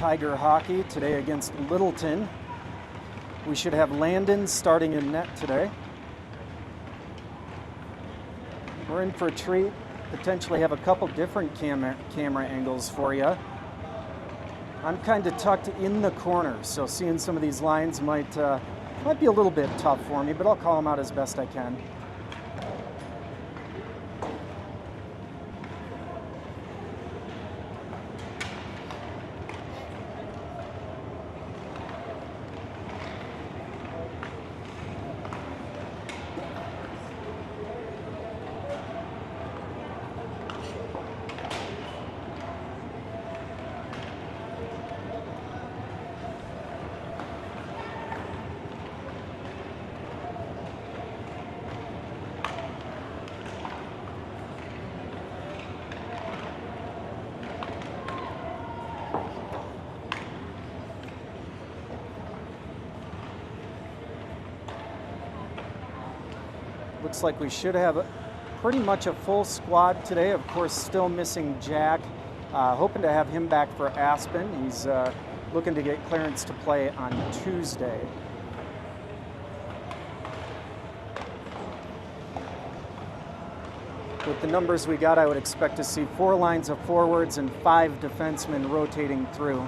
Tiger hockey today against Littleton. We should have Landon starting in net today. We're in for a treat. Potentially have a couple different camera angles for you. I'm kind of tucked in the corner, so seeing some of these lines might be a little bit tough for me, but I'll call them out as best I can. Looks like we should have pretty much a full squad today. Of course, still missing Jack. Hoping to have him back for Aspen. He's looking to get clearance to play on Tuesday. With the numbers we got, I would expect to see 4 lines of forwards and 5 defensemen rotating through.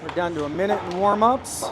We're down to a minute in warm-ups.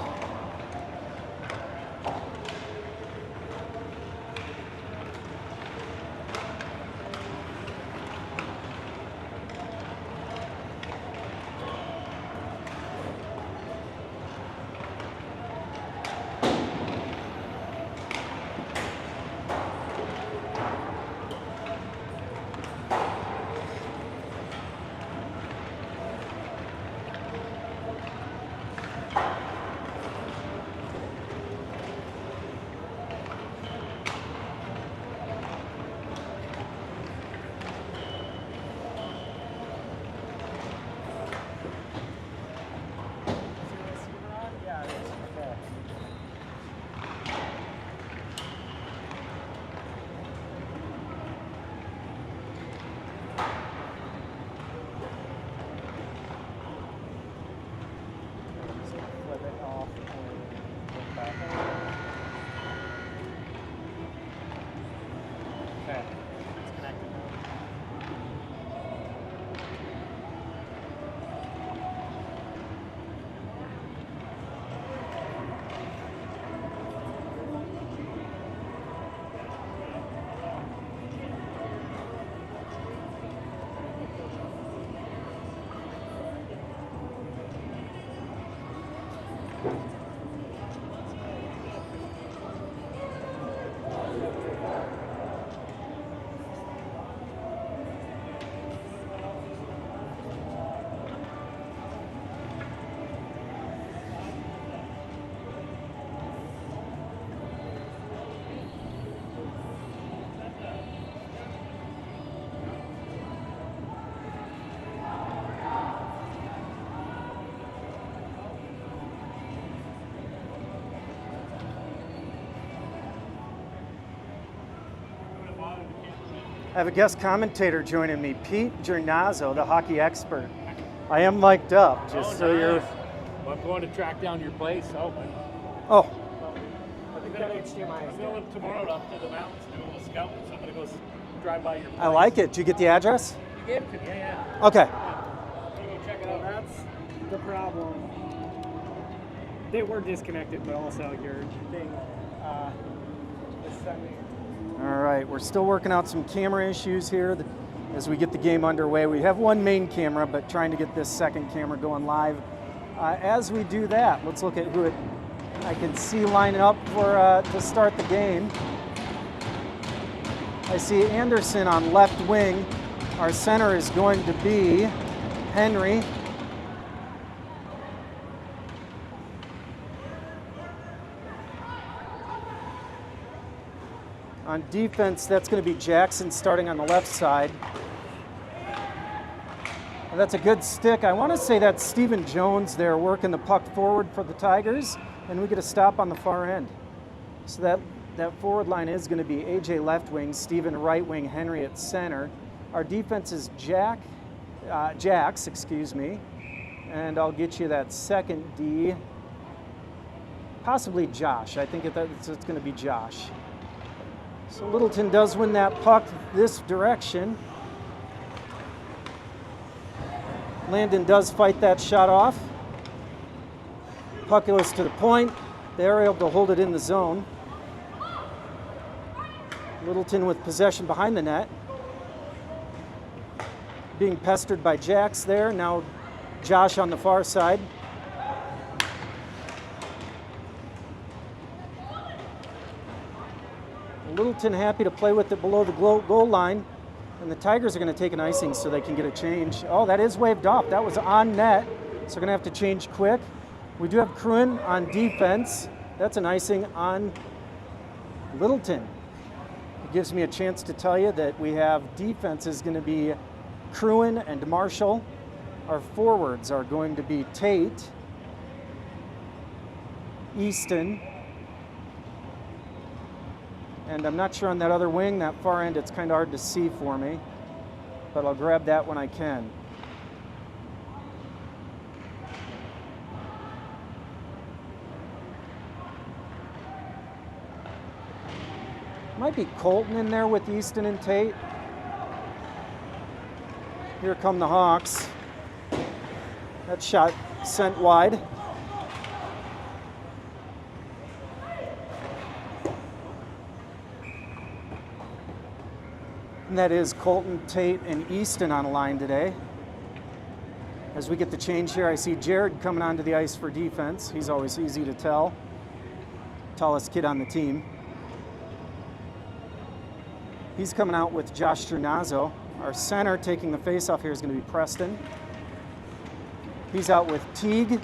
I have a guest commentator joining me, Pete Giornazzo, the hockey expert. I am mic'd up, just so you're... Well, I'm going to track down your place. Oh. I'm going tomorrow up to the mountains to do a little scouting. So I'm going to go drive by your place. I like it. Did you get the address? You gave it to me, yeah. Okay. I'm going to go check it out. That's the problem. They were disconnected, but also your thing is sending. All right, we're still working out some camera issues here as we get the game underway. We have one main camera, but trying to get this second camera going live. As we do that, let's look at who it I can see lining up for to start the game. I see Anderson on left wing. Our center is going to be Henry. On defense, that's going to be Jackson starting on the left side. And that's a good stick. I want to say that's Stephen Jones there working the puck forward for the Tigers, and we get a stop on the far end. So that forward line is going to be AJ left wing, Stephen right wing, Henry at center. Our defense is Jax, excuse me, and I'll get you that second D, possibly Josh. I think it's going to be Josh. So Littleton does win that puck this direction. Landon does fight that shot off. Puck goes to the point. They're able to hold it in the zone. Littleton with possession behind the net. Being pestered by Jax there. Now Josh on the far side. Littleton happy to play with it below the goal line. And the Tigers are going to take an icing so they can get a change. Oh, that is waved off. That was on net. So we're going to have to change quick. We do have Cruin on defense. That's an icing on Littleton. It gives me a chance to tell you that we have defense is going to be Cruin and Marshall. Our forwards are going to be Tate, Easton, and I'm not sure on that other wing, that far end, it's kind of hard to see for me, but I'll grab that when I can. Might be Colton in there with Easton and Tate. Here come the Hawks. That shot sent wide. And that is Colton, Tate, and Easton on a line today. As we get the change here, I see Jared coming onto the ice for defense. He's always easy to tell. Tallest kid on the team. He's coming out with Josh Sternazzo. Our center taking the face-off here is going to be Preston. He's out with Teague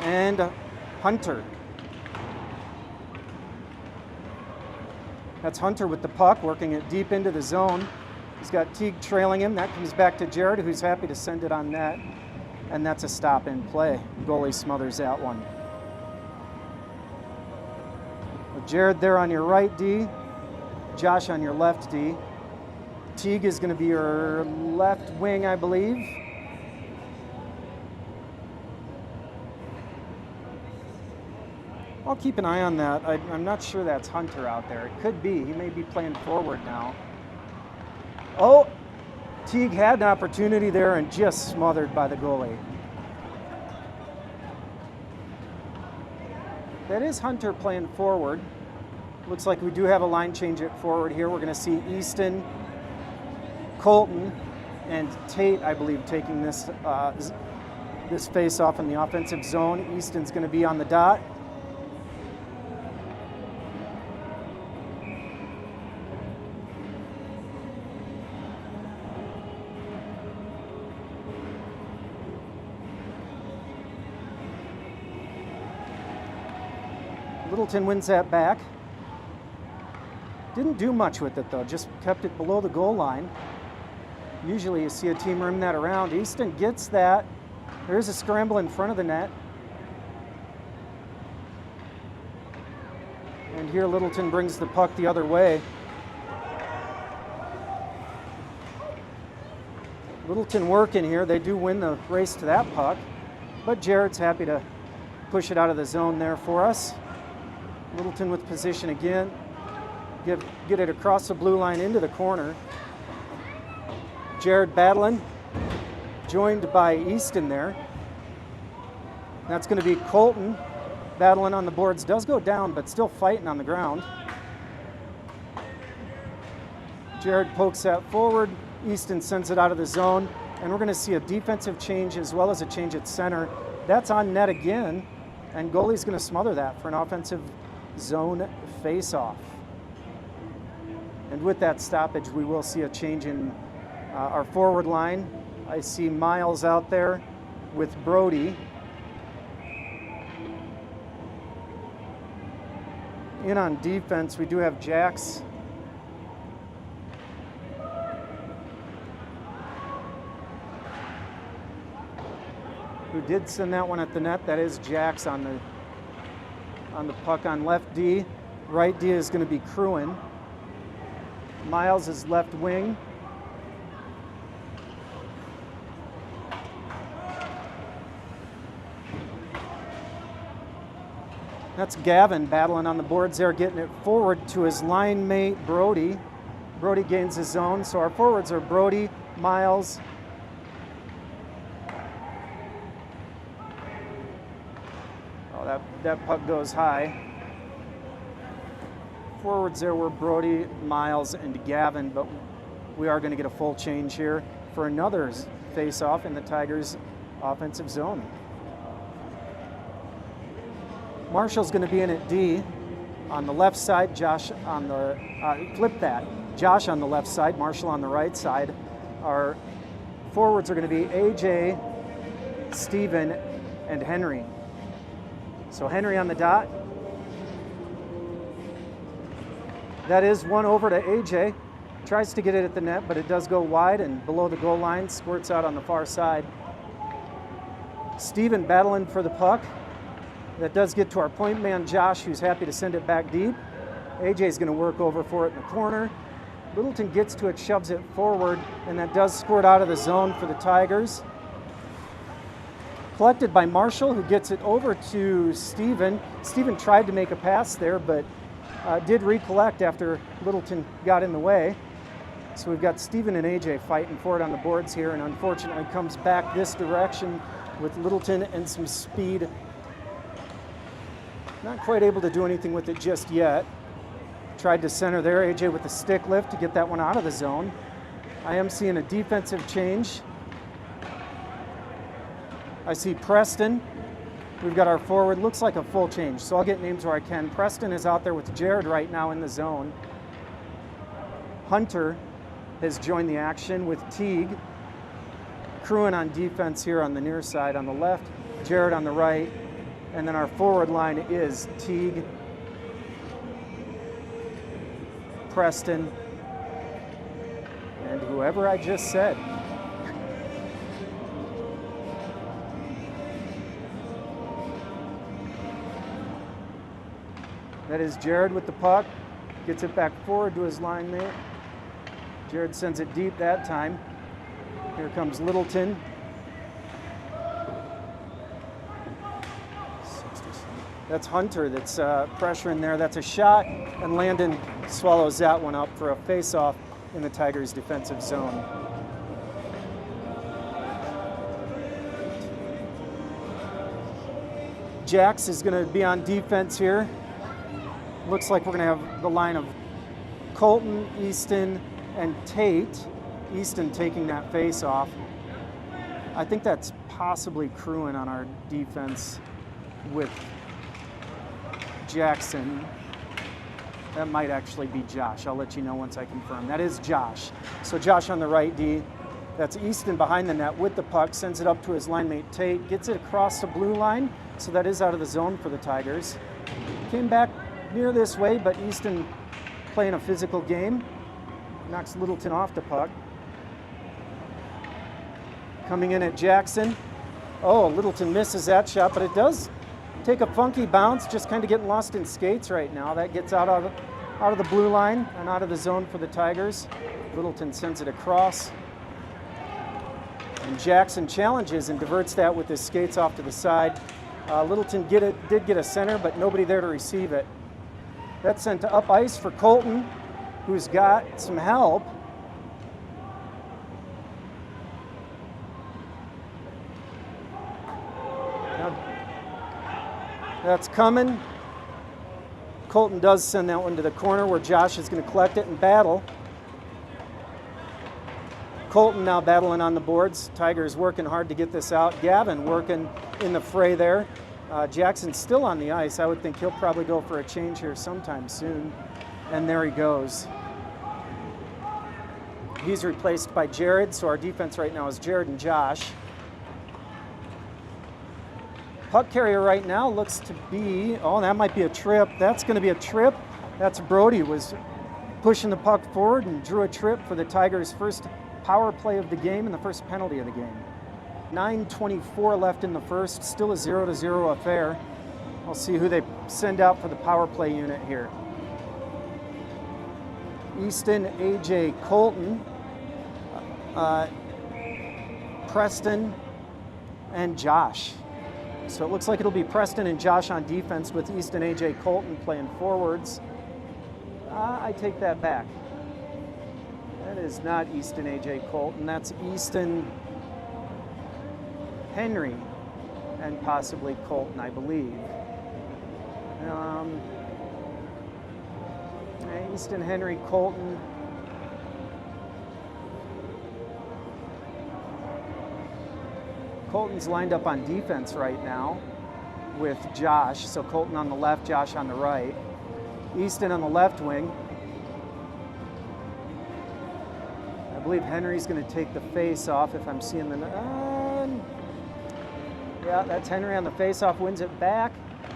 and Hunter. That's Hunter with the puck, working it deep into the zone. He's got Teague trailing him. That comes back to Jared, who's happy to send it on net. And that's a stop in play. Goalie smothers that one. With Jared there on your right D, Josh on your left D. Teague is going to be your left wing, I believe. I'll keep an eye on that. I'm not sure that's Hunter out there. It could be. He may be playing forward now. Oh, Teague had an opportunity there and just smothered by the goalie. That is Hunter playing forward. Looks like we do have a line change at forward here. We're going to see Easton, Colton, and Tate, I believe, taking this face-off in the offensive zone. Easton's going to be on the dot. Littleton wins that back. Didn't do much with it though, just kept it below the goal line. Usually you see a team rim that around. Easton gets that. There's a scramble in front of the net. And here Littleton brings the puck the other way. Littleton working here. They do win the race to that puck, but Jared's happy to push it out of the zone there for us. Littleton with position again. Get it across the blue line into the corner. Jared battling, joined by Easton there. That's going to be Colton battling on the boards. Does go down, but still fighting on the ground. Jared pokes that forward. Easton sends it out of the zone. And we're going to see a defensive change as well as a change at center. That's on net again. And goalie's going to smother that for an offensive zone face-off. And with that stoppage, we will see a change in our forward line. I see Miles out there with Brody. In on defense, we do have Jax. Who did send that one at the net. That is Jax on the puck on left D. Right D is going to be Cruin. Miles is left wing. That's Gavin battling on the boards there, getting it forward to his line mate, Brody. Brody gains his zone, so our forwards are Brody, Miles. Oh, that puck goes high. Forwards there were Brody, Miles, and Gavin, but we are going to get a full change here for another face-off in the Tigers' offensive zone. Marshall's going to be in at D. On the left side, Josh on the, flip that. Josh on the left side, Marshall on the right side. Our forwards are going to be AJ, Steven, and Henry. So Henry on the dot. That is one over to AJ. Tries to get it at the net, but it does go wide and below the goal line, squirts out on the far side. Steven battling for the puck. That does get to our point man, Josh, who's happy to send it back deep. AJ's going to work over for it in the corner. Littleton gets to it, shoves it forward, and that does squirt out of the zone for the Tigers. Collected by Marshall, who gets it over to Steven. Steven tried to make a pass there, but did recollect after Littleton got in the way. So we've got Steven and AJ fighting for it on the boards here, and unfortunately comes back this direction with Littleton and some speed. Not quite able to do anything with it just yet. Tried to center there, AJ with the stick lift to get that one out of the zone. I am seeing a defensive change. I see Preston. We've got our forward, looks like a full change, so I'll get names where I can. Preston is out there with Jared right now in the zone. Hunter has joined the action with Teague. Cruin on defense here on the near side on the left, Jared on the right, and then our forward line is Teague, Preston, and whoever I just said. That is Jared with the puck, gets it back forward to his line mate. Jared sends it deep that time. Here comes Littleton. That's Hunter that's pressuring there. That's a shot, and Landon swallows that one up for a face-off in the Tigers' defensive zone. Jax is going to be on defense here. Looks like we're going to have the line of Colton, Easton, and Tate. Easton taking that face-off. I think that's possibly Cruin on our defense with Jackson. That might actually be Josh. I'll let you know once I confirm. That is Josh. So Josh on the right D. That's Easton behind the net with the puck, sends it up to his line mate Tate, gets it across the blue line, so that is out of the zone for the Tigers. Came back near this way, but Easton playing a physical game. Knocks Littleton off the puck. Coming in at Jackson. Oh, Littleton misses that shot, but it does take a funky bounce, just kind of getting lost in skates right now. That gets out of the blue line and out of the zone for the Tigers. Littleton sends it across. And Jackson challenges and diverts that with his skates off to the side. Littleton did get a center, but nobody there to receive it. That's sent to up ice for Colton, who's got some help. That's coming. Colton does send that one to the corner where Josh is going to collect it and battle. Colton now battling on the boards. Tigers working hard to get this out. Gavin working in the fray there. Jackson's still on the ice. I would think he'll probably go for a change here sometime soon. And there he goes. He's replaced by Jared, so our defense right now is Jared and Josh. Puck carrier right now looks to be, oh, that might be a trip. That's going to be a trip. That's Brody was pushing the puck forward and drew a trip for the Tigers' first power play of the game and the first penalty of the game. 9:24 left in the first, still a 0-0 affair. We'll see who they send out for the power play unit here. Easton, AJ, Colton, Preston, and Josh. So it looks like it'll be Preston and Josh on defense with Easton, AJ, Colton playing forwards. I take that back. That is not Easton, AJ, Colton. That's Easton, Henry, and possibly Colton, I believe. Easton, Henry, Colton. Colton's lined up on defense right now with Josh. So Colton on the left, Josh on the right. Easton on the left wing. I believe Henry's going to take the face off if I'm seeing the... yeah, that's Henry on the face off, wins it back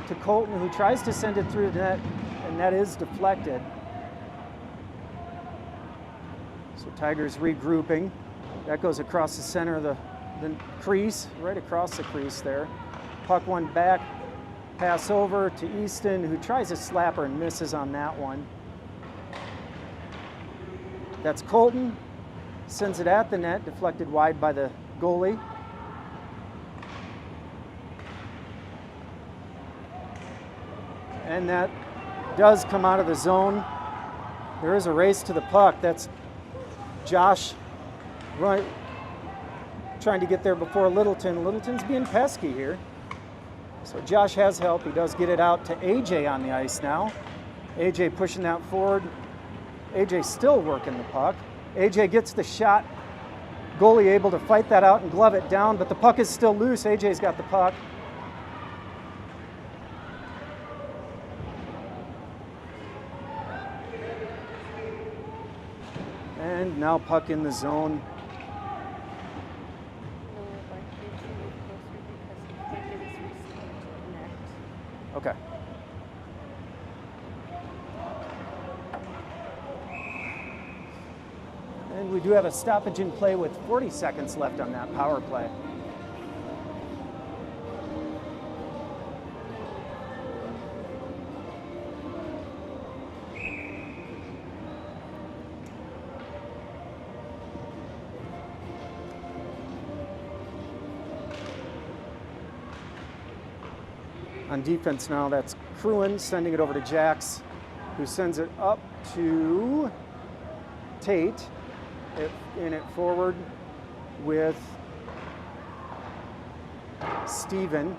to Colton, who tries to send it through the net, and that is deflected. So Tigers regrouping. That goes across the center of the crease, right across the crease there. Puck one back, pass over to Easton, who tries a slapper and misses on that one. That's Colton, sends it at the net, deflected wide by the goalie. And that does come out of the zone. There is a race to the puck. That's Josh trying to get there before Littleton. Littleton's being pesky here. So Josh has help. He does get it out to AJ on the ice now. AJ pushing that forward. AJ still working the puck. AJ gets the shot. Goalie able to fight that out and glove it down, but the puck is still loose. AJ's got the puck. And now puck in the zone. Okay. And we do have a stoppage in play with 40 seconds left on that power play. On defense now, that's Cruin sending it over to Jax, who sends it up to Tate, in it forward with Steven.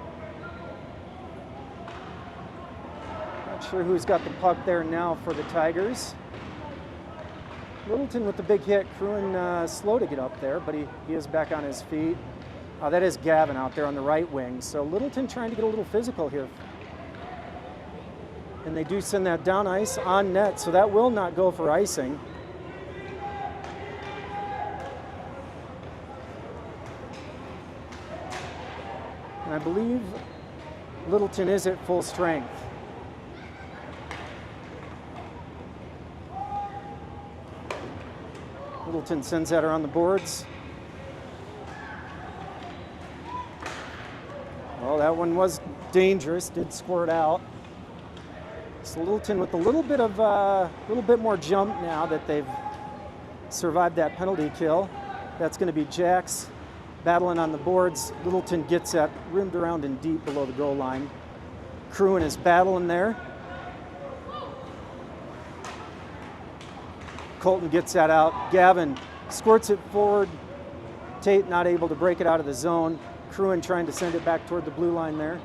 Not sure who's got the puck there now for the Tigers. Littleton with the big hit. Cruin slow to get up there, but he is back on his feet. That is Gavin out there on the right wing. So Littleton trying to get a little physical here. And they do send that down ice on net, so that will not go for icing. And I believe Littleton is at full strength. Littleton sends that around the boards. Well, that one was dangerous, did squirt out. So Littleton with a little bit more jump now that they've survived that penalty kill. That's going to be Jax battling on the boards. Littleton gets that rimmed around and deep below the goal line. Cruin is battling there. Colton gets that out. Gavin squirts it forward. Tate not able to break it out of the zone. Cruin trying to send it back toward the blue line there.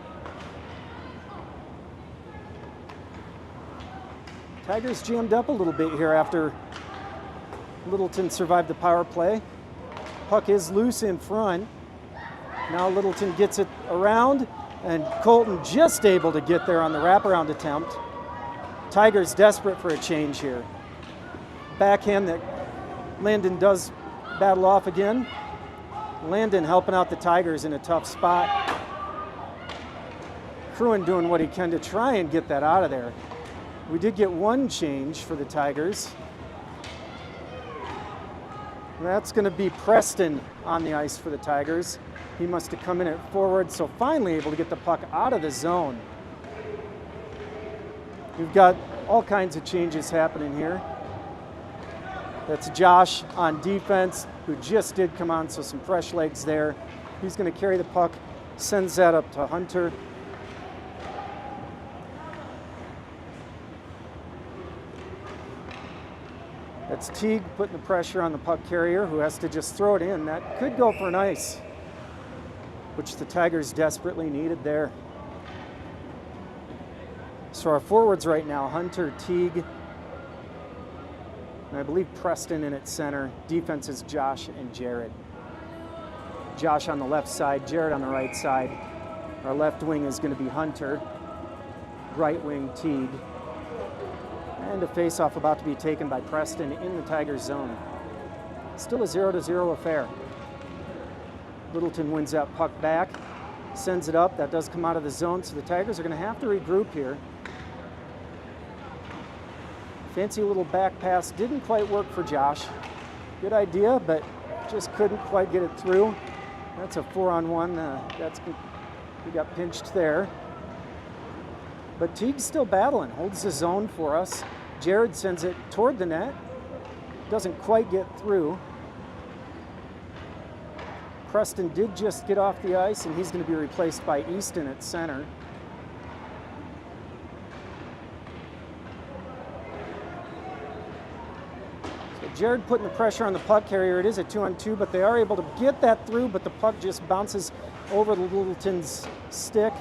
Tigers jammed up a little bit here after Littleton survived the power play. Puck is loose in front. Now Littleton gets it around, And Colton just able to get there on the wraparound attempt. Tigers desperate for a change here. Backhand that Landon does battle off again. Landon helping out the Tigers in a tough spot. Cruin doing what he can to try and get that out of there. We did get one change for the Tigers. That's going to be Preston on the ice for the Tigers. He must have come in at forward, so finally able to get the puck out of the zone. We've got all kinds of changes happening here. That's Josh on defense, who just did come on, so some fresh legs there. He's going to carry the puck, sends that up to Hunter. That's Teague putting the pressure on the puck carrier, who has to just throw it in. That could go for an ice, which the Tigers desperately needed there. So our forwards right now, Hunter, Teague, and I believe Preston in at center. Defense is Josh and Jared. Josh on the left side, Jared on the right side. Our left wing is going to be Hunter. Right wing, Teague. And a face-off about to be taken by Preston in the Tigers zone. Still a 0-0 affair. Littleton wins that puck back, sends it up. That does come out of the zone, so the Tigers are going to have to regroup here. Fancy little back pass, didn't quite work for Josh. Good idea, but just couldn't quite get it through. That's a 4-on-1. We got pinched there. But Teague's still battling, holds the zone for us. Jared sends it toward the net. Doesn't quite get through. Preston did just get off the ice, and he's going to be replaced by Easton at center. So Jared putting the pressure on the puck carrier. It is a 2-on-2, but they are able to get that through, but the puck just bounces over the Littleton's stick.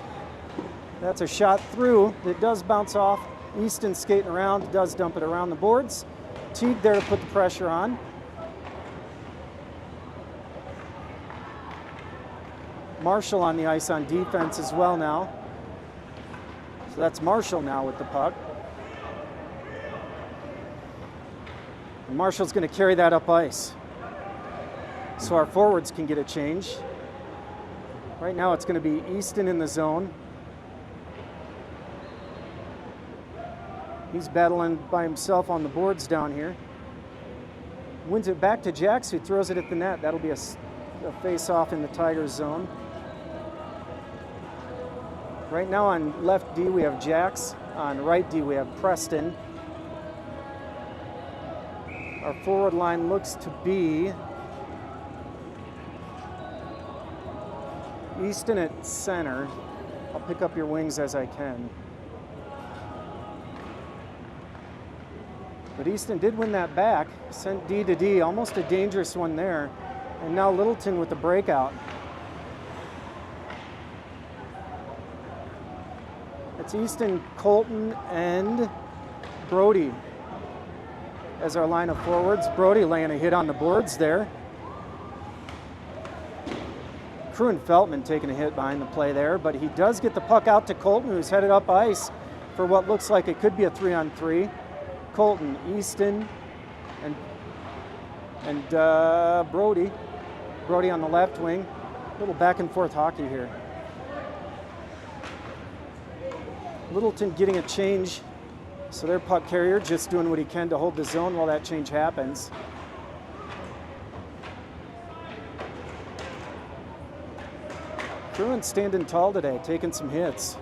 That's a shot through. It does bounce off. Easton skating around, does dump it around the boards. Teague there to put the pressure on. Marshall on the ice on defense as well now. So that's Marshall now with the puck. And Marshall's going to carry that up ice, so our forwards can get a change. Right now it's going to be Easton in the zone. He's battling by himself on the boards down here. Wins it back to Jax, who throws it at the net. That'll be a face-off in the Tigers zone. Right now on left D we have Jax. On right D we have Preston. Our forward line looks to be Easton at center. I'll pick up your wings as I can. But Easton did win that back, sent D to D, almost a dangerous one there. And now Littleton with the breakout. It's Easton, Colton, and Brody as our line of forwards. Brody laying a hit on the boards there. Cruin Feltman taking a hit behind the play there, but he does get the puck out to Colton, who's headed up ice for what looks like it could be a 3-on-3. Colton, Easton, and Brody. Brody on the left wing. A little back and forth hockey here. Littleton getting a change, so their puck carrier just doing what he can to hold the zone while that change happens. Cruin standing tall today, taking some hits.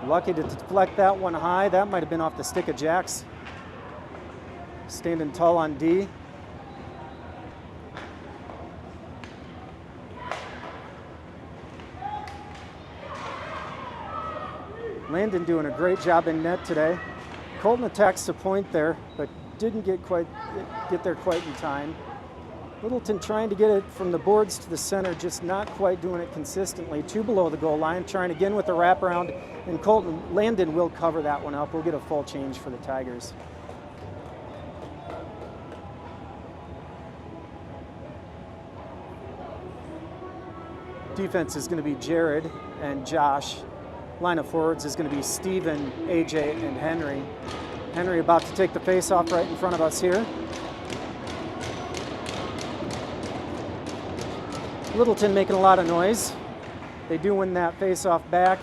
Lucky to deflect that one high. That might have been off the stick of Jax. Standing tall on D. Landon doing a great job in net today. Colton attacks the point there, but didn't get there quite in time. Littleton trying to get it from the boards to the center, just not quite doing it consistently. 2 below the goal line, trying again with the wraparound, and Landon will cover that one up. We'll get a full change for the Tigers. Defense is going to be Jared and Josh. Line of forwards is going to be Steven, AJ, and Henry. Henry about to take the face-off right in front of us here. Littleton making a lot of noise. They do win that face-off back,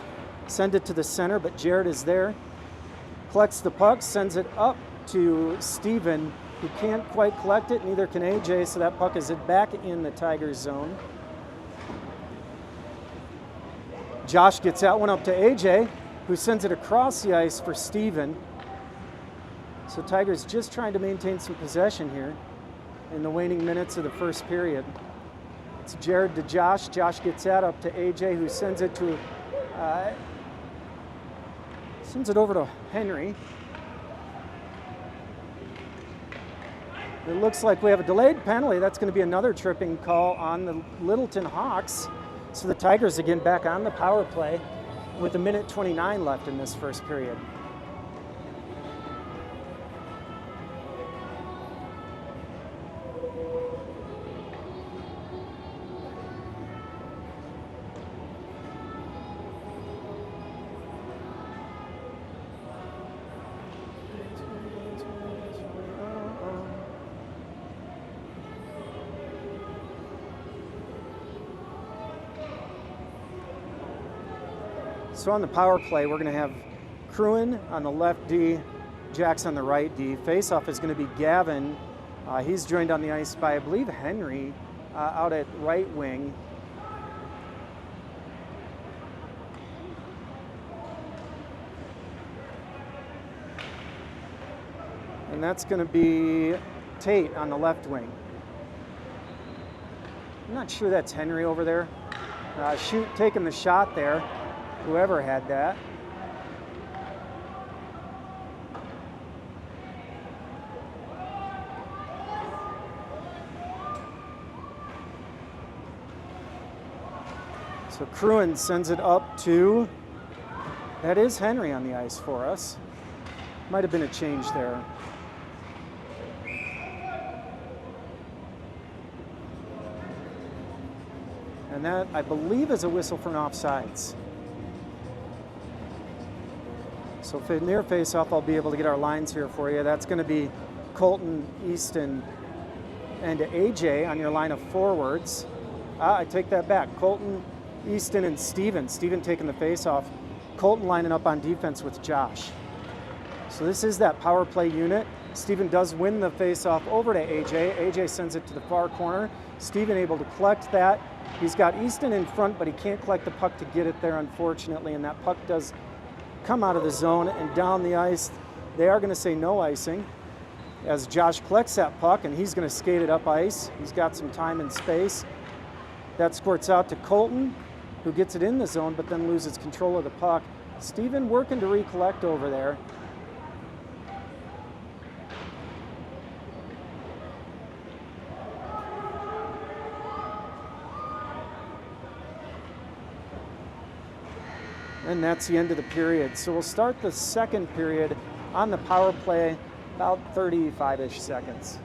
send it to the center, but Jared is there. Collects the puck, sends it up to Steven, who can't quite collect it, neither can AJ, so that puck is back in the Tigers zone. Josh gets that one up to AJ, who sends it across the ice for Steven. So Tigers just trying to maintain some possession here in the waning minutes of the first period. It's Jared to Josh. Josh gets that up to AJ, who sends it over to Henry. It looks like we have a delayed penalty. That's going to be another tripping call on the Littleton Hawks. So the Tigers again back on the power play with 1:29 left in this first period. So on the power play, we're going to have Cruin on the left D, Jax on the right D. Face-off is going to be Gavin. He's joined on the ice by, I believe, Henry out at right wing. And that's going to be Tate on the left wing. I'm not sure that's Henry over there. Taking the shot there. Whoever had that. So Cruin sends it up to, that is Henry on the ice for us. Might have been a change there. And that, I believe, is a whistle for an offsides. So near face-off, I'll be able to get our lines here for you. That's going to be Colton, Easton, and AJ on your line of forwards. I take that back. Colton, Easton, and Steven. Steven taking the face-off. Colton lining up on defense with Josh. So this is that power play unit. Steven does win the face-off over to AJ. AJ sends it to the far corner. Steven able to collect that. He's got Easton in front, but he can't collect the puck to get it there, unfortunately, and that puck does come out of the zone and down the ice. They are going to say no icing as Josh collects that puck, and he's going to skate it up ice. He's got some time and space. That squirts out to Colton, who gets it in the zone but then loses control of the puck. Steven working to recollect over there. And that's the end of the period. So we'll start the second period on the power play, about 35-ish seconds.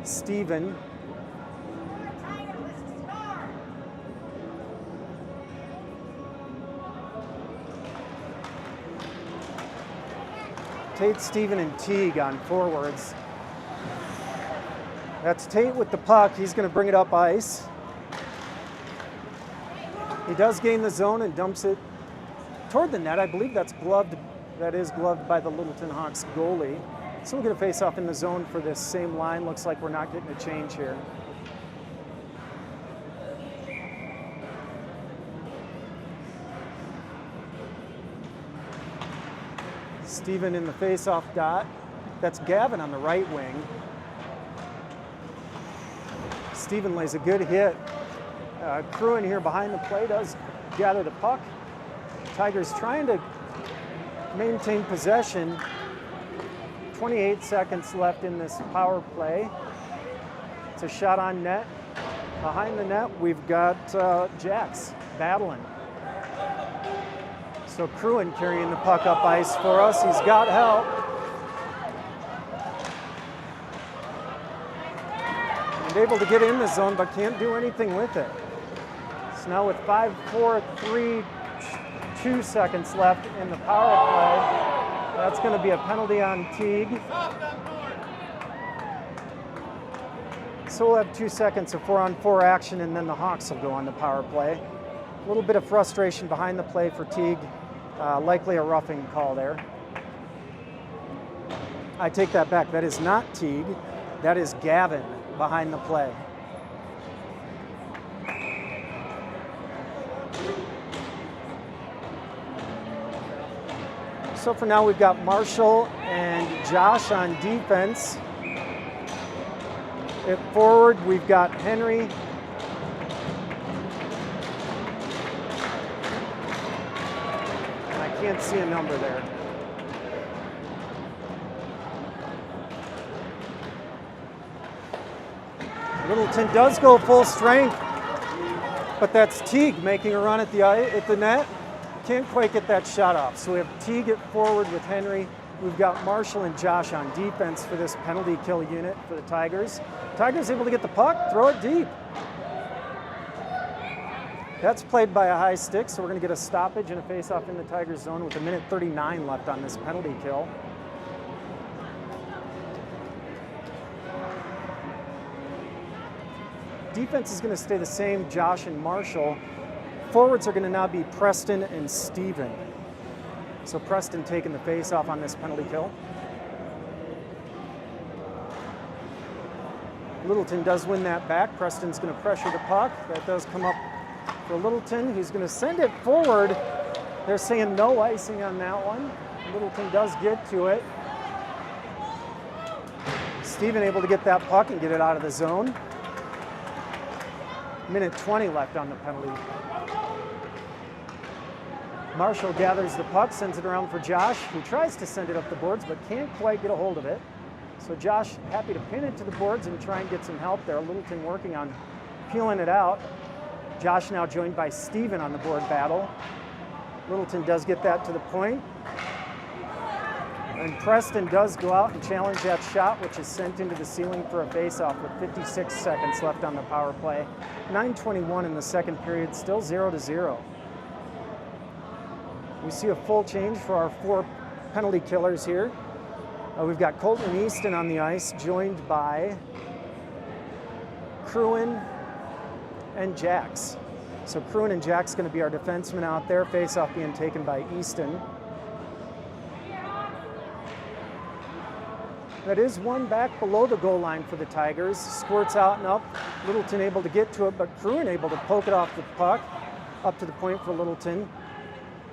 Steven. Tate, Steven, and Teague on forwards. That's Tate with the puck. He's going to bring it up ice. He does gain the zone and dumps it toward the net. I believe that's gloved. That is gloved by the Littleton Hawks goalie. So we'll get a face-off in the zone for this same line. Looks like we're not getting a change here. Steven in the face-off dot. That's Gavin on the right wing. Steven lays a good hit. Cruin here behind the play does gather the puck. Tigers trying to maintain possession. 28 seconds left in this power play. It's a shot on net. Behind the net, we've got Jax battling. So Cruin carrying the puck up ice for us. He's got help. And able to get in the zone, but can't do anything with it. So now with 5, 4, 3, 2 seconds left in the power play, that's going to be a penalty on Teague. So we'll have 2 seconds of 4-on-4 action, and then the Hawks will go on the power play. A little bit of frustration behind the play for Teague. Likely a roughing call there. I take that back. That is not Teague. That is Gavin behind the play. So for now, we've got Marshall and Josh on defense. At forward, we've got Henry. And I can't see a number there. Littleton does go full strength, but that's Teague making a run at the net. Can't quite get that shot off. So we have Teague at forward with Henry. We've got Marshall and Josh on defense for this penalty kill unit for the Tigers. Tigers able to get the puck, throw it deep. That's played by a high stick, so we're going to get a stoppage and a face-off in the Tigers zone with 1:39 left on this penalty kill. Defense is going to stay the same, Josh and Marshall. Forwards are going to now be Preston and Steven. So Preston taking the face-off on this penalty kill. Littleton does win that back. Preston's going to pressure the puck. That does come up for Littleton. He's going to send it forward. They're saying no icing on that one. Littleton does get to it. Steven able to get that puck and get it out of the zone. 1:20 left on the penalty. Marshall gathers the puck, sends it around for Josh, who tries to send it up the boards, but can't quite get a hold of it. So Josh happy to pin it to the boards and try and get some help there. Littleton working on peeling it out. Josh now joined by Steven on the board battle. Littleton does get that to the point. And Preston does go out and challenge that shot, which is sent into the ceiling for a face-off with 56 seconds left on the power play. 9:21 in the second period, still 0-0. We see a full change for our 4 penalty killers here. We've got Colton and Easton on the ice, joined by Cruin and Jax. So Cruin and Jax going to be our defensemen out there, face-off being taken by Easton. That is one back below the goal line for the Tigers. Squirts out and up. Littleton able to get to it, but Cruin able to poke it off the puck. Up to the point for Littleton,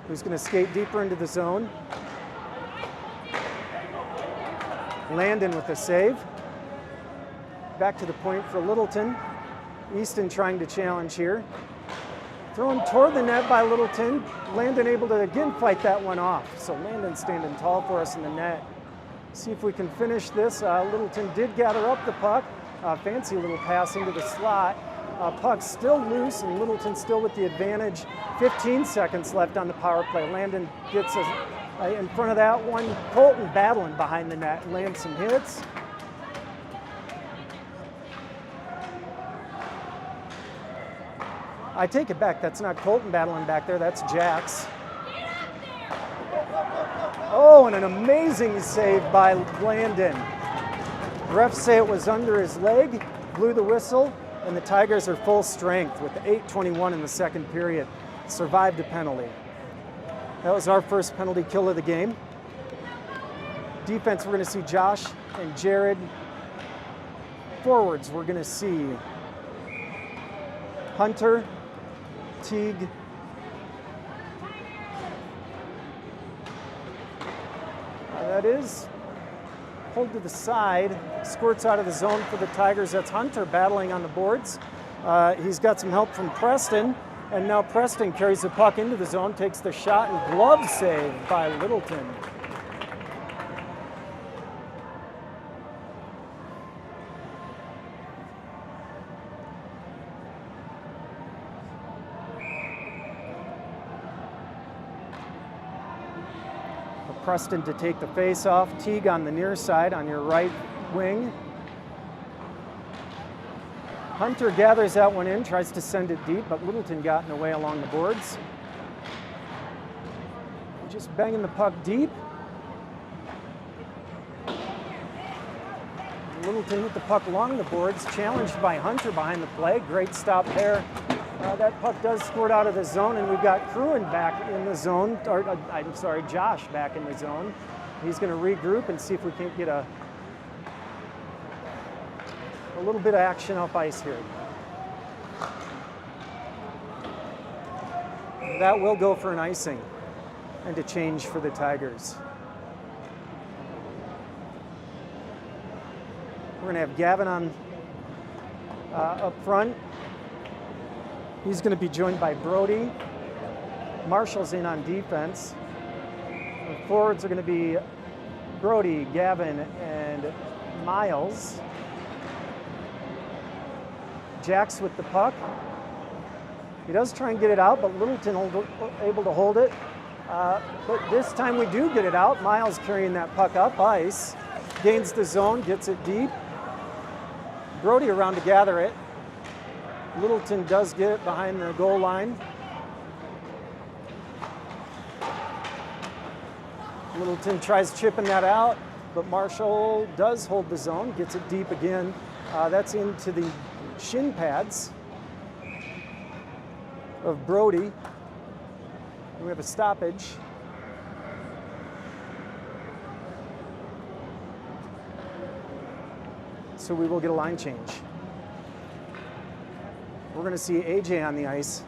who's going to skate deeper into the zone. Landon with a save. Back to the point for Littleton. Easton trying to challenge here. Thrown toward the net by Littleton. Landon able to again fight that one off. So Landon standing tall for us in the net. See if we can finish this. Littleton did gather up the puck. Fancy little pass into the slot. Puck still loose, and Littleton still with the advantage. 15 seconds left on the power play. Landon gets in front of that one. Colton battling behind the net, lands some hits. I take it back. That's not Colton battling back there. That's Jax. Oh, and an amazing save by Landon. Refs say it was under his leg, blew the whistle, and the Tigers are full strength with 8:21 in the second period. Survived a penalty. That was our first penalty kill of the game. Defense, we're going to see Josh and Jared. Forwards, we're going to see Hunter, Teague, that is pulled to the side, squirts out of the zone for the Tigers. That's Hunter battling on the boards. He's got some help from Preston, and now Preston carries the puck into the zone, takes the shot, and glove save by Littleton. Preston to take the face off. Teague on the near side on your right wing. Hunter gathers that one in, tries to send it deep, but Littleton got in the way along the boards. Just banging the puck deep. Littleton with the puck along the boards, challenged by Hunter behind the play. Great stop there. That puck does squirt out of the zone, and we've got Cruin back in the zone, or I'm sorry, Josh back in the zone. He's going to regroup and see if we can't get a little bit of action off ice here. That will go for an icing and a change for the Tigers. We're going to have Gavin on up front. He's going to be joined by Brody. Marshall's in on defense. The forwards are going to be Brody, Gavin, and Miles. Jax with the puck. He does try and get it out, but Littleton able to hold it. But this time we do get it out. Miles carrying that puck up ice. Gains the zone, gets it deep. Brody around to gather it. Littleton does get it behind the goal line. Littleton tries chipping that out, but Marshall does hold the zone, gets it deep again. That's into the shin pads of Brody. We have a stoppage. So we will get a line change. We're going to see AJ on the ice,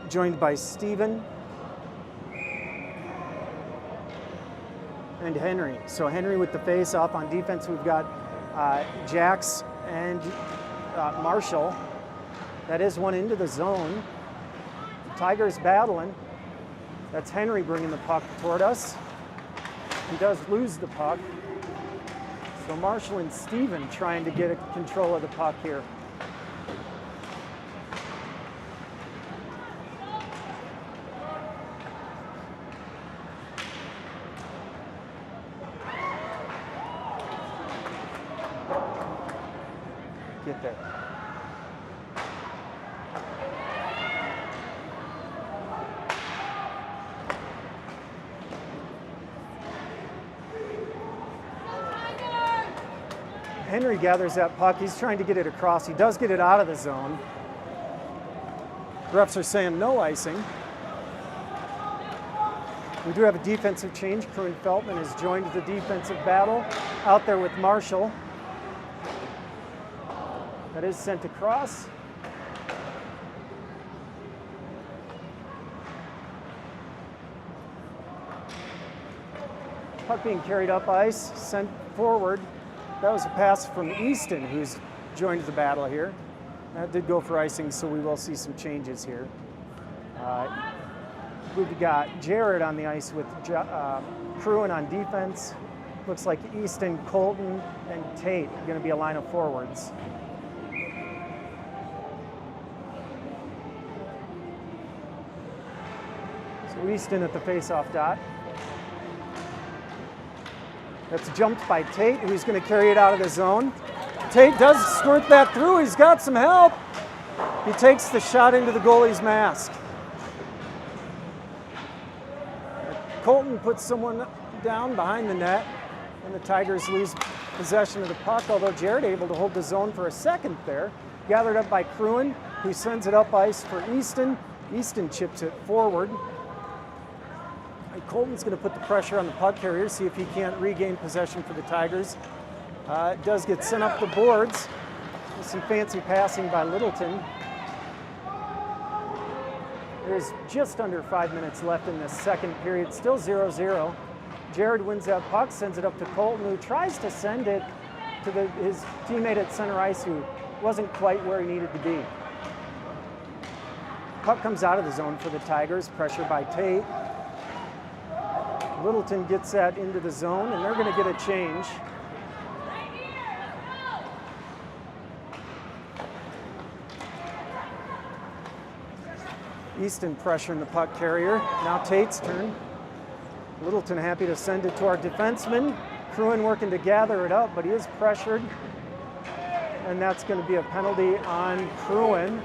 joined by Steven and Henry. So Henry with the face off. On defense, we've got Jax and Marshall. That is one into the zone. Tigers battling. That's Henry bringing the puck toward us. He does lose the puck. So Marshall and Steven trying to get control of the puck here. Get there. Henry gathers that puck. He's trying to get it across. He does get it out of the zone. Refs are saying no icing. We do have a defensive change. Cruin Feltman has joined the defensive battle out there with Marshall. That is sent across. Puck being carried up ice, sent forward. That was a pass from Easton, who's joined the battle here. That did go for icing, so we will see some changes here. We've got Jared on the ice with Cruin on defense. Looks like Easton, Colton, and Tate are going to be a line of forwards. So Easton at the face-off dot. That's jumped by Tate, who's going to carry it out of the zone. Tate does squirt that through. He's got some help. He takes the shot into the goalie's mask. Colton puts someone down behind the net, and the Tigers lose possession of the puck, although Jared able to hold the zone for a second there. Gathered up by Cruin, who sends it up ice for Easton. Easton chips it forward. And Colton's going to put the pressure on the puck carrier, see if he can't regain possession for the Tigers. It does get sent up the boards with some fancy passing by Littleton. There's just under 5 minutes left in this second period, still 0-0. Jared wins that puck, sends it up to Colton, who tries to send it to his teammate at center ice, who wasn't quite where he needed to be. Puck comes out of the zone for the Tigers, pressure by Tate. Littleton gets that into the zone, and they're going to get a change. Easton pressuring the puck carrier. Now Tate's turn. Littleton happy to send it to our defenseman. Cruin working to gather it up, but he is pressured. And that's going to be a penalty on Cruin.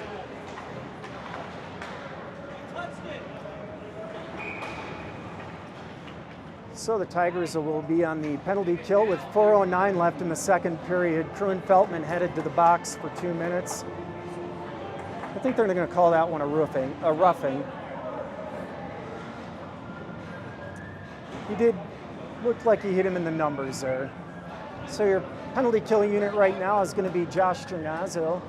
So the Tigers will be on the penalty kill with 4:09 left in the second period. Cruin Feltman headed to the box for 2 minutes. I think they're going to call that one a roughing. He did look like he hit him in the numbers there. So your penalty kill unit right now is going to be Josh Ternazzo,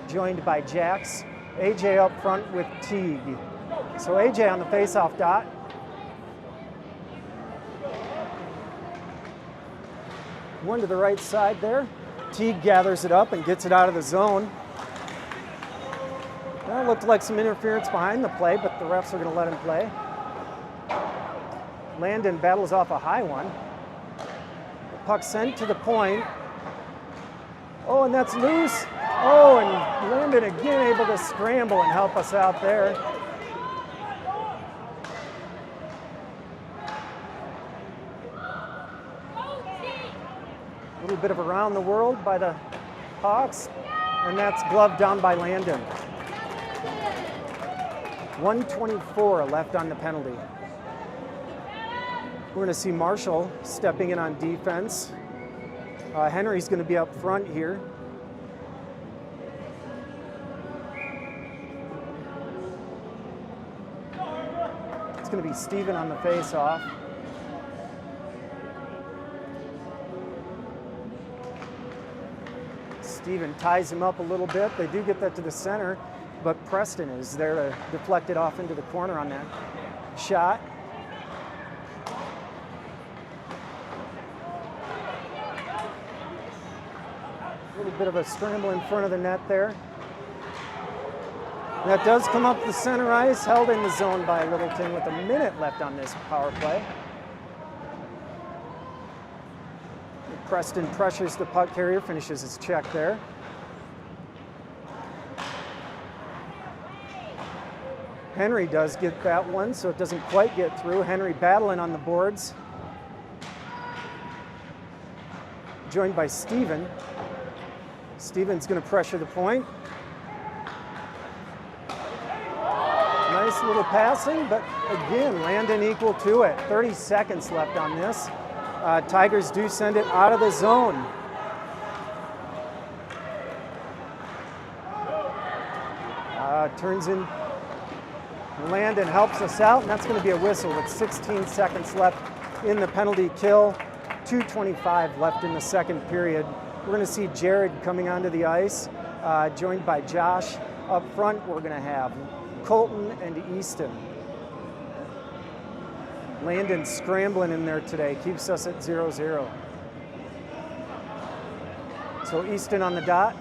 joined by Jax. AJ up front with Teague. So AJ on the faceoff dot. One to the right side there. Teague gathers it up and gets it out of the zone. That looked like some interference behind the play, but the refs are going to let him play. Landon battles off a high one. The puck sent to the point. Oh, and that's loose. Oh, and Landon again able to scramble and help us out there. A little bit of around the world by the Hawks, and that's gloved down by Landon. 1:24 left on the penalty. We're going to see Marshall stepping in on defense. Henry's going to be up front here. It's going to be Steven on the face-off. Steven ties him up a little bit. They do get that to the center, but Preston is there to deflect it off into the corner on that shot. A little bit of a scramble in front of the net there. That does come up the center ice, held in the zone by Littleton with a minute left on this power play. Preston pressures the puck carrier, finishes his check there. Henry does get that one, so it doesn't quite get through. Henry battling on the boards. Joined by Steven. Steven's going to pressure the point. Nice little passing, but again, Landon equal to it. 30 seconds left on this. Tigers do send it out of the zone. Turns in. Landon helps us out, and that's going to be a whistle with 16 seconds left in the penalty kill. 2:25 left in the second period. We're going to see Jared coming onto the ice, joined by Josh. Up front, we're going to have Colton and Easton. Landon scrambling in there today, keeps us at 0-0. So Easton on the dot.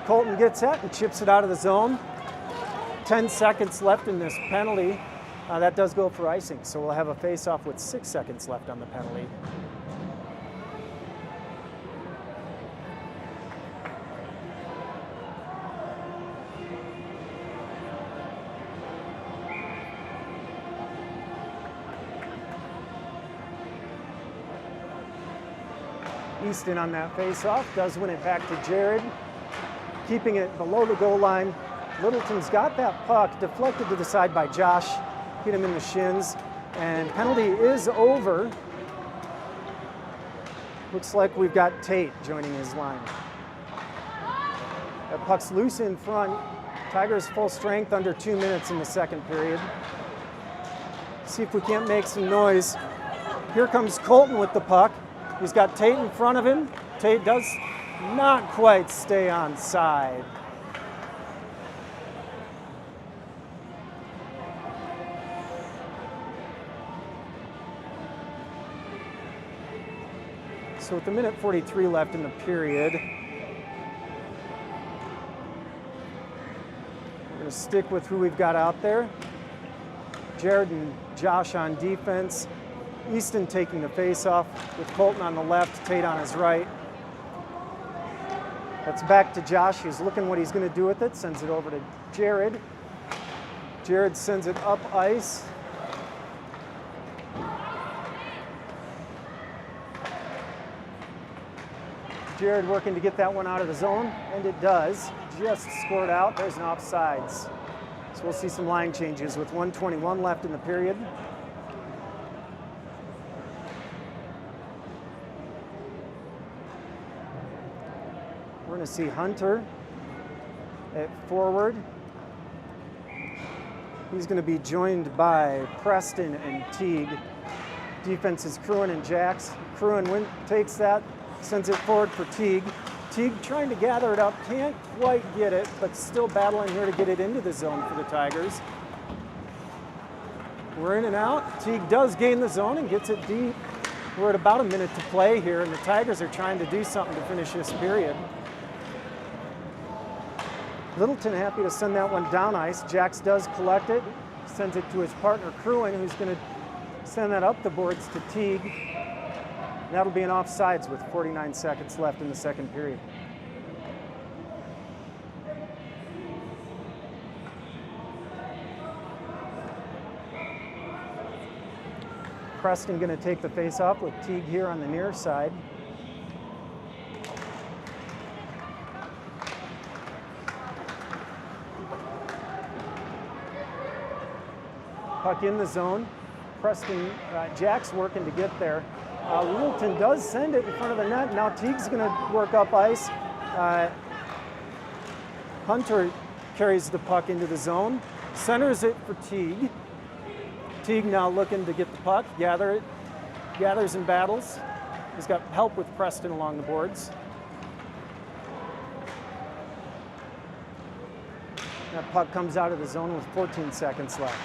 Colton gets that and chips it out of the zone. 10 seconds left in this penalty. That does go for icing, so we'll have a face-off with 6 seconds left on the penalty. Easton on that face-off, does win it back to Jared, keeping it below the goal line. Littleton's got that puck deflected to the side by Josh, hit him in the shins, and penalty is over. Looks like we've got Tate joining his line. That puck's loose in front. Tigers full strength, under 2 minutes in the second period. See if we can't make some noise. Here comes Colton with the puck. He's got Tate in front of him. Tate does not quite stay on side. So with a minute 43 left in the period, we're going to stick with who we've got out there. Jared and Josh on defense. Easton taking the face-off with Colton on the left, Tate on his right. That's back to Josh. He's looking what he's going to do with it. Sends it over to Jared. Jared sends it up ice. Jared working to get that one out of the zone, and it does. Just scored out. There's an offsides. So we'll see some line changes with 1:21 left in the period. We're going to see Hunter at forward. He's going to be joined by Preston and Teague. Defense is Cruin and Jax. Cruin takes that, sends it forward for Teague. Teague trying to gather it up, can't quite get it, but still battling here to get it into the zone for the Tigers. We're in and out. Teague does gain the zone and gets it deep. We're at about a minute to play here, and the Tigers are trying to do something to finish this period. Littleton happy to send that one down ice. Jax does collect it, sends it to his partner Cruin, who's going to send that up the boards to Teague. That'll be an offsides with 49 seconds left in the second period. Preston going to take the face-off with Teague here on the near side. Puck in the zone. Preston, Jack's working to get there. Littleton does send it in front of the net. Now Teague's going to work up ice. Hunter carries the puck into the zone, centers it for Teague. Teague now looking to get the puck, gather it, gathers and battles. He's got help with Preston along the boards. That puck comes out of the zone with 14 seconds left.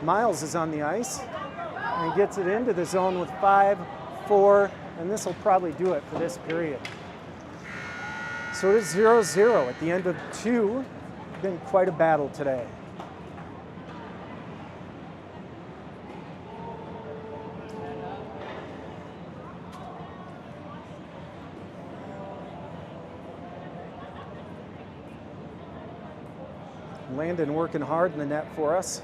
Miles is on the ice and gets it into the zone with 5, 4, and this will probably do it for this period. So it is 0-0 at the end of 2. Been quite a battle today. Landon working hard in the net for us.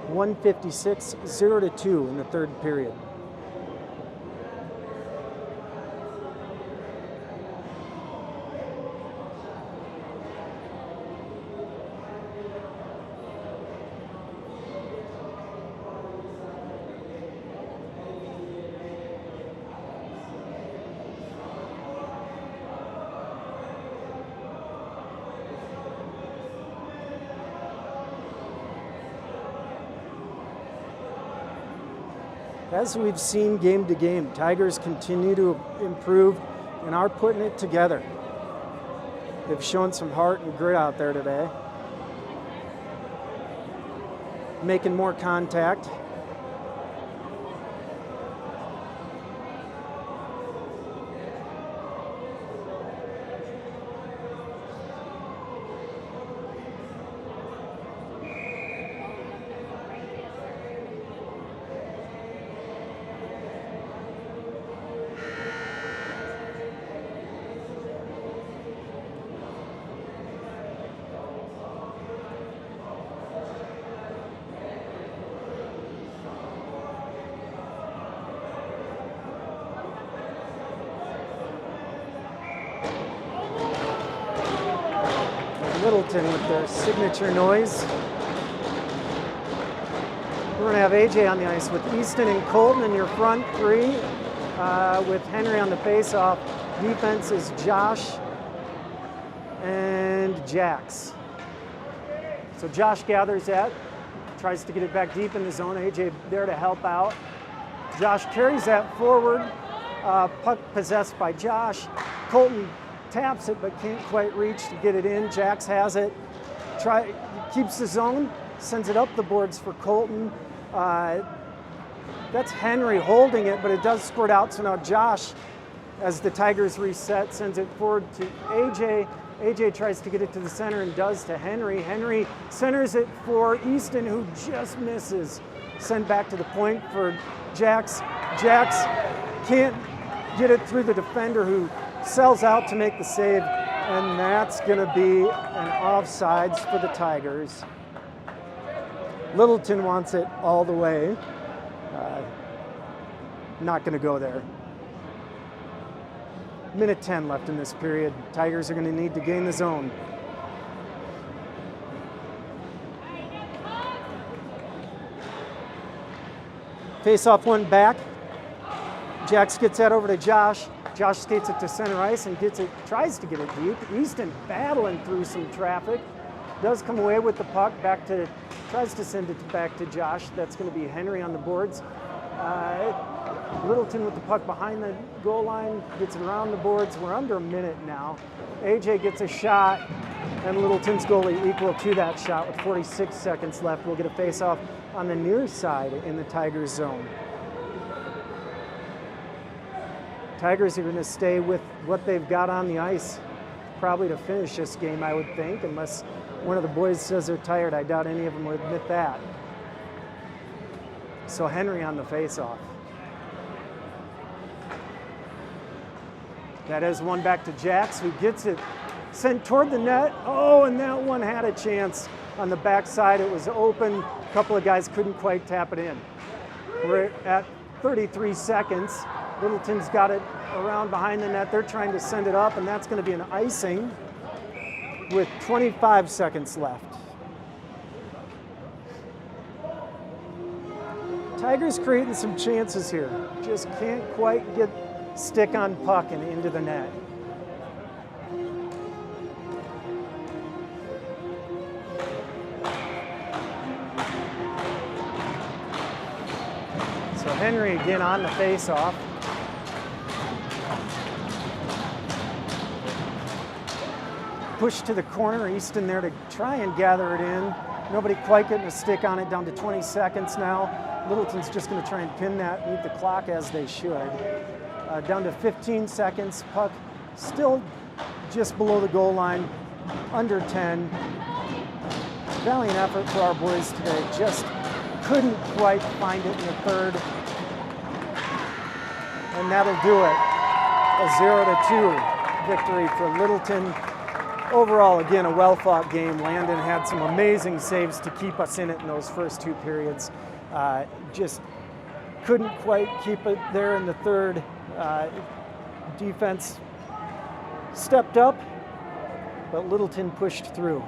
156, 0-2 in the third period. As we've seen game to game, Tigers continue to improve and are putting it together. They've shown some heart and grit out there today. Making more contact. Littleton with their signature noise. We're going to have AJ on the ice with Easton and Colton in your front three, with Henry on the faceoff. Defense is Josh and Jax. So Josh gathers that, tries to get it back deep in the zone. AJ there to help out. Josh carries that forward. Puck possessed by Josh. Colton taps it but can't quite reach to get it in. Jax has it. Keeps the zone, sends it up the boards for Colton. That's Henry holding it, but it does squirt out. So now Josh, as the Tigers reset, sends it forward to AJ. AJ tries to get it to the center and does to Henry. Henry centers it for Easton, who just misses. Send back to the point for Jax. Jax can't get it through the defender, who sells out to make the save, and that's going to be an offsides for the Tigers. Littleton wants it all the way. Not going to go there. Minute 10 left in this period. Tigers are going to need to gain the zone. Face-off one back. Jax gets that over to Josh. Josh skates it to center ice and tries to get it deep. Easton battling through some traffic. Does come away with the puck, tries to send it back to Josh. That's going to be Henry on the boards. Littleton with the puck behind the goal line, gets it around the boards. We're under a minute now. AJ gets a shot, and Littleton's goalie equal to that shot with 46 seconds left. We'll get a face-off on the near side in the Tigers zone. Tigers are going to stay with what they've got on the ice, probably to finish this game, I would think, unless one of the boys says they're tired. I doubt any of them would admit that. So Henry on the face-off. That is one back to Jax, who gets it sent toward the net. Oh, and that one had a chance on the backside. It was open. A couple of guys couldn't quite tap it in. We're at 33 seconds. Littleton's got it around behind the net. They're trying to send it up, and that's going to be an icing with 25 seconds left. Tigers creating some chances here. Just can't quite get stick on puck and into the net. So Henry again on the face-off. Push to the corner, Easton there to try and gather it in. Nobody quite getting a stick on it, down to 20 seconds now. Littleton's just going to try and pin that, meet the clock as they should. Down to 15 seconds, puck still just below the goal line, under 10. Valiant effort for our boys today, just couldn't quite find it in the third. And that'll do it. A 0-2 victory for Littleton. overall, again, a well-fought game. Landon had some amazing saves to keep us in it in those first 2 periods. Just couldn't quite keep it there in the third. Defense stepped up, but Littleton pushed through.